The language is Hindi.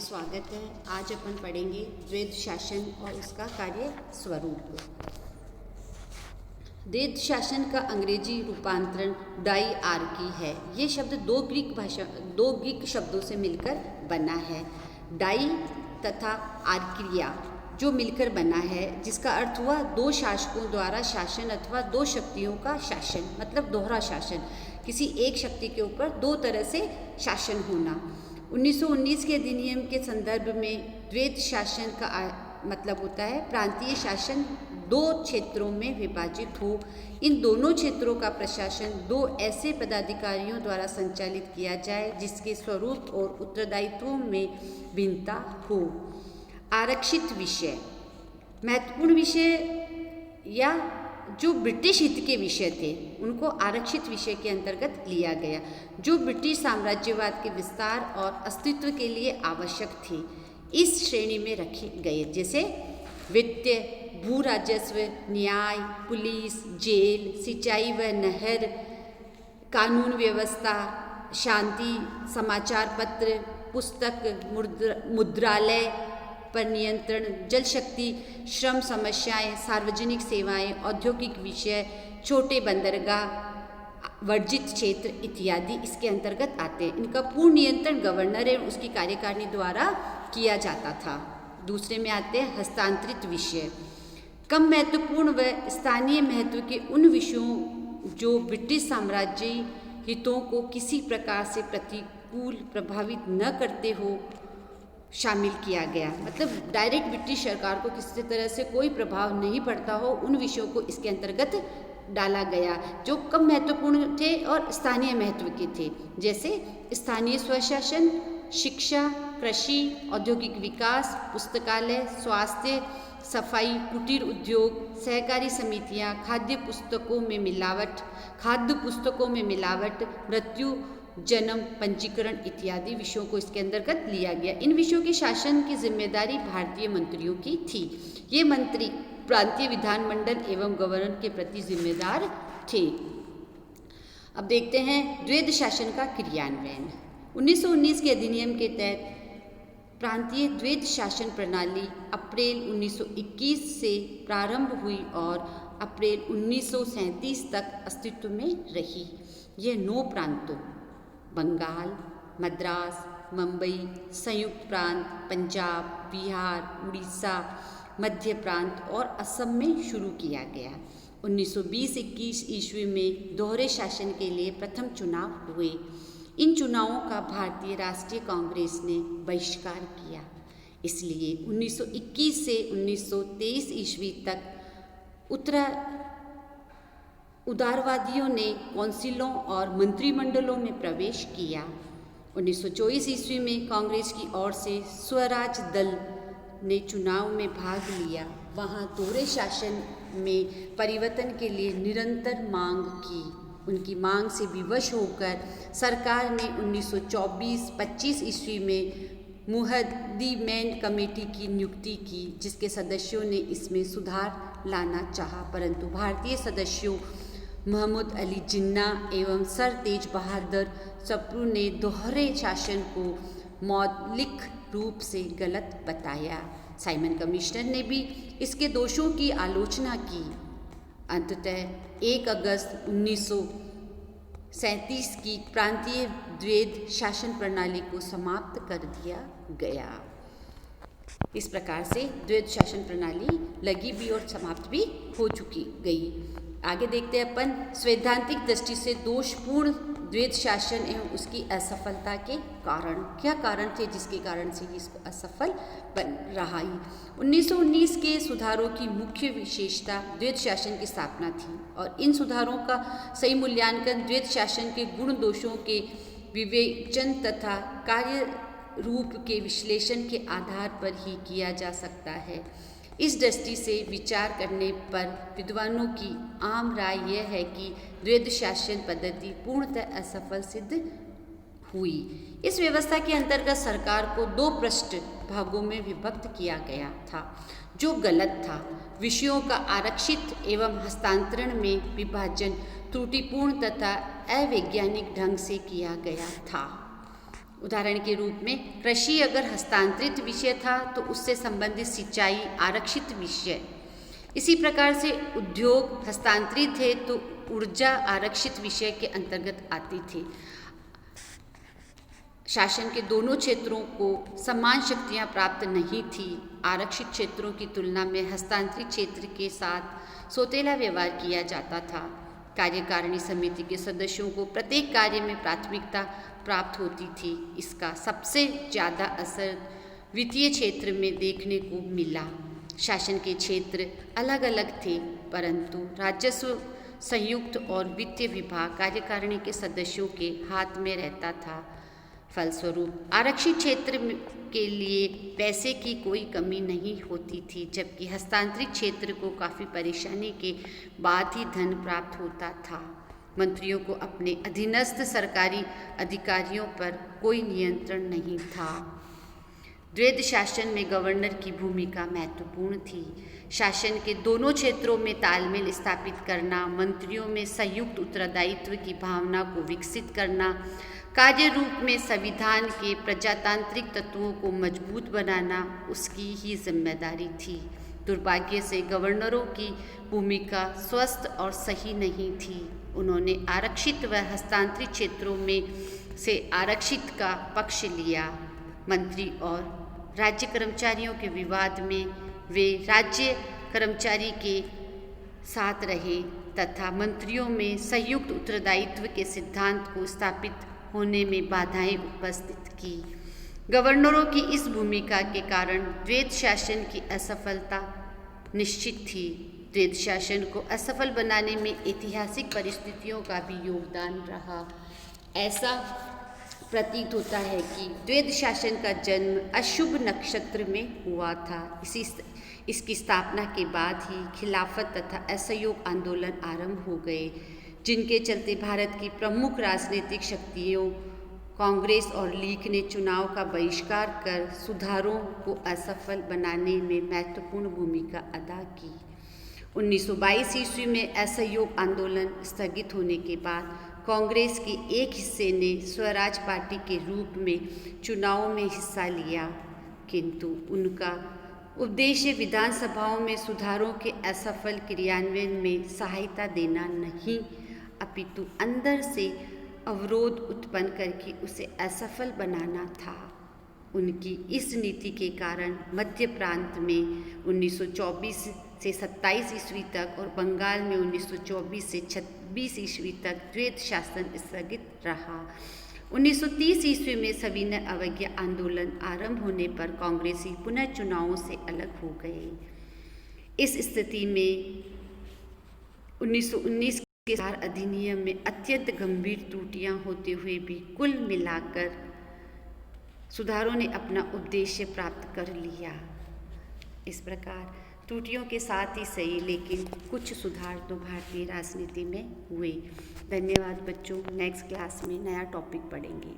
स्वागत है। आज अपन पढ़ेंगे द्वैध शासन और उसका कार्य स्वरूप। द्वैध शासन का अंग्रेजी रूपांतरण डाइआर्की है। ये शब्द दो ग्रीक शब्दों से मिलकर बना है। डाई तथा आर्किया जो मिलकर बना है, जिसका अर्थ हुआ दो शासकों द्वारा शासन अथवा दो शक्तियों का शासन, मतलब दोहरा शासन। किसी एक शक्ति के ऊपर दो तरह से शासन होना। 1919 के अधिनियम के संदर्भ में द्वैध शासन का मतलब होता है प्रांतीय शासन दो क्षेत्रों में विभाजित हो। इन दोनों क्षेत्रों का प्रशासन दो ऐसे पदाधिकारियों द्वारा संचालित किया जाए जिसके स्वरूप और उत्तरदायित्वों में भिन्नता हो। आरक्षित विषय, महत्वपूर्ण विषय या जो ब्रिटिश हित के विषय थे उनको आरक्षित विषय के अंतर्गत लिया गया, जो ब्रिटिश साम्राज्यवाद के विस्तार और अस्तित्व के लिए आवश्यक थे। इस श्रेणी में रखे गए जैसे वित्त, भू राजस्व, न्याय, पुलिस, जेल, सिंचाई व नहर, कानून व्यवस्था, शांति, समाचार पत्र, पुस्तक, मुद्रालय पर नियंत्रण, जल शक्ति, श्रम समस्याएं, सार्वजनिक सेवाएं, औद्योगिक विषय, छोटे बंदरगाह, वर्जित क्षेत्र इत्यादि इसके अंतर्गत आते हैं। इनका पूर्ण नियंत्रण गवर्नर एवं उसकी कार्यकारिणी द्वारा किया जाता था। दूसरे में आते हैं हस्तांतरित विषय, कम महत्वपूर्ण व स्थानीय महत्व के उन विषयों जो ब्रिटिश साम्राज्य हितों को किसी प्रकार से प्रतिकूल प्रभावित न करते हो शामिल किया गया। मतलब डायरेक्ट ब्रिटिश सरकार को किसी तरह से कोई प्रभाव नहीं पड़ता हो, उन विषयों को इसके अंतर्गत डाला गया जो कम महत्वपूर्ण थे और स्थानीय महत्व के थे, जैसे स्थानीय स्वशासन, शिक्षा, कृषि, औद्योगिक विकास, पुस्तकालय, स्वास्थ्य, सफाई, कुटीर उद्योग, सहकारी समितियां, खाद्य पुस्तकों में मिलावट, मृत्यु, जन्म पंजीकरण इत्यादि विषयों को इसके अंतर्गत लिया गया। इन विषयों के शासन की जिम्मेदारी भारतीय मंत्रियों की थी। ये मंत्री प्रांतीय विधानमंडल एवं गवर्नर के प्रति जिम्मेदार थे। अब देखते हैं द्वैध शासन का क्रियान्वयन। 1919 के अधिनियम के तहत प्रांतीय द्वैध शासन प्रणाली अप्रैल 1921 से प्रारंभ हुई और अप्रैल 1937 तक अस्तित्व में रही। ये 9 प्रांतों बंगाल, मद्रास, मुंबई, संयुक्त प्रांत, पंजाब, बिहार, उड़ीसा, मध्य प्रांत और असम में शुरू किया गया। 1920-21 ईस्वी में दोहरे शासन के लिए प्रथम चुनाव हुए। इन चुनावों का भारतीय राष्ट्रीय कांग्रेस ने बहिष्कार किया। इसलिए 1921 से 1923 ईस्वी तक उदारवादियों ने कौंसिलों और मंत्रिमंडलों में प्रवेश किया। 1924 ईस्वी में कांग्रेस की ओर से स्वराज दल ने चुनाव में भाग लिया। वहां दोहरे शासन में परिवर्तन के लिए निरंतर मांग की। उनकी मांग से विवश होकर सरकार ने 1924-25 ईस्वी में मुहद्दिमैन कमेटी की नियुक्ति की, जिसके सदस्यों ने इसमें सुधार लाना चाहा, परंतु भारतीय सदस्यों मोहम्मद अली जिन्ना एवं सर तेज बहादुर सप्रू ने दोहरे शासन को मौलिक रूप से गलत बताया। साइमन कमीशन ने भी इसके दोषों की आलोचना की। अंततः 1 अगस्त 1937 की प्रांतीय द्वैध शासन प्रणाली को समाप्त कर दिया गया। इस प्रकार से द्वैध शासन प्रणाली लगी भी और समाप्त भी हो चुकी गई। आगे देखते हैं अपन सैद्धांतिक दृष्टि से दोषपूर्ण द्वैध शासन एवं उसकी असफलता के कारण। क्या कारण थे जिसके कारण से इसको असफल बन रहा है? 1919 के सुधारों की मुख्य विशेषता द्वैध शासन की स्थापना थी और इन सुधारों का सही मूल्यांकन द्वैध शासन के गुण दोषों के विवेचन तथा कार्य रूप के विश्लेषण के आधार पर ही किया जा सकता है। इस दृष्टि से विचार करने पर विद्वानों की आम राय यह है कि द्वैध शासन पद्धति पूर्णतः असफल सिद्ध हुई। इस व्यवस्था के अंतर्गत सरकार को 2 पृष्ठ भागों में विभक्त किया गया था, जो गलत था। विषयों का आरक्षित एवं हस्तांतरण में विभाजन त्रुटिपूर्ण तथा अवैज्ञानिक ढंग से किया गया था। उदाहरण के रूप में कृषि अगर हस्तांतरित विषय था तो उससे संबंधित सिंचाई आरक्षित विषय। इसी प्रकार से उद्योग हस्तांतरित थे तो ऊर्जा आरक्षित विषय के अंतर्गत आती थी। शासन के दोनों क्षेत्रों को समान शक्तियां प्राप्त नहीं थी। आरक्षित क्षेत्रों की तुलना में हस्तांतरित क्षेत्र के साथ सौतेला व्यवहार किया जाता था। कार्यकारिणी समिति के सदस्यों को प्रत्येक कार्य में प्राथमिकता प्राप्त होती थी। इसका सबसे ज़्यादा असर वित्तीय क्षेत्र में देखने को मिला। शासन के क्षेत्र अलग अलग थे, परंतु राजस्व संयुक्त और वित्तीय विभाग कार्यकारिणी के सदस्यों के हाथ में रहता था। फलस्वरूप आरक्षित क्षेत्र के लिए पैसे की कोई कमी नहीं होती थी, जबकि हस्तांतरित क्षेत्र को काफ़ी परेशानी के बाद ही धन प्राप्त होता था। मंत्रियों को अपने अधीनस्थ सरकारी अधिकारियों पर कोई नियंत्रण नहीं था। द्वैध शासन में गवर्नर की भूमिका महत्वपूर्ण थी। शासन के दोनों क्षेत्रों में तालमेल स्थापित करना, मंत्रियों में संयुक्त उत्तरदायित्व की भावना को विकसित करना, कार्य रूप में संविधान के प्रजातांत्रिक तत्वों को मजबूत बनाना उसकी ही जिम्मेदारी थी। दुर्भाग्य से गवर्नरों की भूमिका स्वस्थ और सही नहीं थी। उन्होंने आरक्षित व हस्तांतरित क्षेत्रों में से आरक्षित का पक्ष लिया। मंत्री और राज्य कर्मचारियों के विवाद में वे राज्य कर्मचारी के साथ रहे तथा मंत्रियों में संयुक्त उत्तरदायित्व के सिद्धांत को स्थापित होने में बाधाएं उपस्थित की। गवर्नरों की इस भूमिका के कारण द्वैध शासन की असफलता निश्चित थी। द्वैध शासन को असफल बनाने में ऐतिहासिक परिस्थितियों का भी योगदान रहा। ऐसा प्रतीत होता है कि द्वैध शासन का जन्म अशुभ नक्षत्र में हुआ था। इसकी स्थापना के बाद ही खिलाफत तथा असहयोग आंदोलन आरंभ हो गए, जिनके चलते भारत की प्रमुख राजनीतिक शक्तियों कांग्रेस और लीग ने चुनाव का बहिष्कार कर सुधारों को असफल बनाने में महत्वपूर्ण भूमिका अदा की। 1922 ईस्वी में असहयोग आंदोलन स्थगित होने के बाद कांग्रेस के एक हिस्से ने स्वराज पार्टी के रूप में चुनाव में हिस्सा लिया, किंतु उनका उद्देश्य विधानसभाओं में सुधारों के असफल क्रियान्वयन में सहायता देना नहीं, अपितु अंदर से अवरोध उत्पन्न करके उसे असफल बनाना था। उनकी इस नीति के कारण मध्य प्रांत में 1924 से 27 ईस्वी तक और बंगाल में 1924 से 26 ईस्वी तक द्वैध शासन स्थगित रहा। 1930 ईस्वी में सविनय अवज्ञा आंदोलन आरंभ होने पर कांग्रेसी पुनः चुनावों से अलग हो गए। इस स्थिति में 1919 के सुधार अधिनियम में अत्यंत गंभीर त्रुटियां होते हुए भी कुल मिलाकर सुधारों ने अपना उद्देश्य प्राप्त कर लिया। इस प्रकार त्रुटियों के साथ ही सही, लेकिन कुछ सुधार तो भारतीय राजनीति में हुए। धन्यवाद बच्चों। नेक्स्ट क्लास में नया टॉपिक पढ़ेंगे।